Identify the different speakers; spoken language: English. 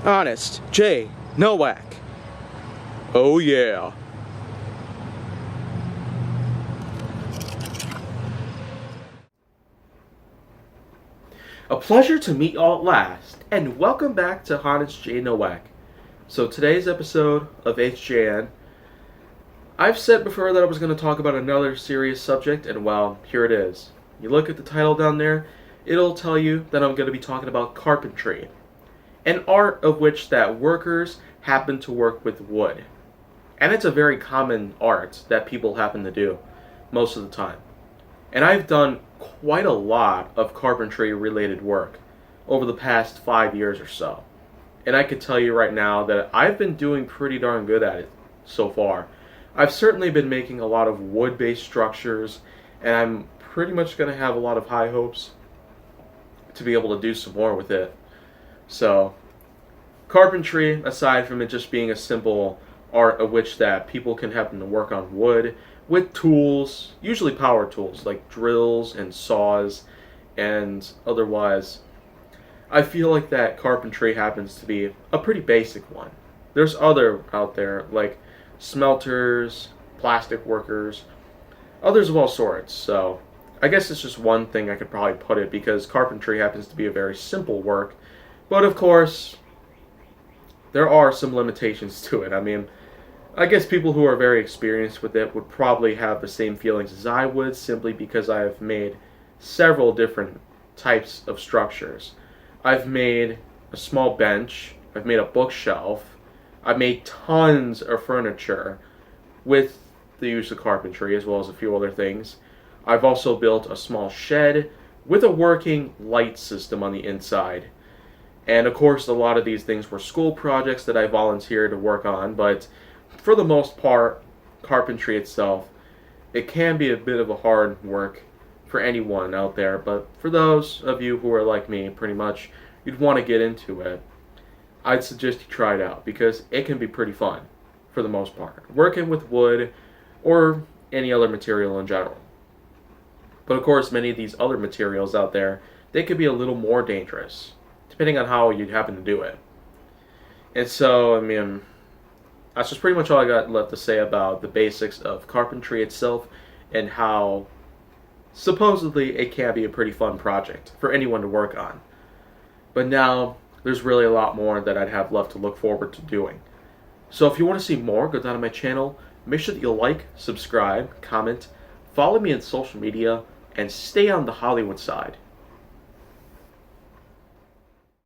Speaker 1: Honest J. Nowak. Oh yeah. A pleasure to meet y'all at last, and welcome back to Honest J. Nowak. So today's episode of HJN, I've said before that I was going to talk about another serious subject, and well, here it is. You look at the title down there, it'll tell you that I'm going to be talking about carpentry, an art of which that workers happen to work with wood. And it's a very common art that people happen to do most of the time. And I've done quite a lot of carpentry related work over the past 5 years or so. And I can tell you right now that I've been doing pretty darn good at it so far. I've certainly been making a lot of wood-based structures, and I'm pretty much going to have a lot of high hopes to be able to do some more with it. So, carpentry, aside from it just being a simple art of which that people can happen to work on wood with tools, usually power tools like drills and saws and otherwise, I feel like that carpentry happens to be a pretty basic one. There's other out there like smelters, plastic workers, others of all sorts. So I guess it's just one thing I could probably put it, because carpentry happens to be a very simple work. But of course, there are some limitations to it. I mean, I guess people who are very experienced with it would probably have the same feelings as I would, simply because I've made several different types of structures. I've made a small bench, I've made a bookshelf, I've made tons of furniture with the use of carpentry, as well as a few other things. I've also built a small shed with a working light system on the inside. And of course, a lot of these things were school projects that I volunteered to work on, but for the most part, carpentry itself, it can be a bit of a hard work for anyone out there, but for those of you who are like me, pretty much, you'd want to get into it, I'd suggest you try it out, because it can be pretty fun, for the most part, working with wood or any other material in general. But of course, many of these other materials out there, they could be a little more dangerous, depending on how you happen to do it. And so, I mean, that's just pretty much all I got left to say about the basics of carpentry itself and how supposedly it can be a pretty fun project for anyone to work on. But now, there's really a lot more that I'd have left to look forward to doing. So if you want to see more, go down to my channel, make sure that you like, subscribe, comment, follow me on social media, and stay on the Hollywood side.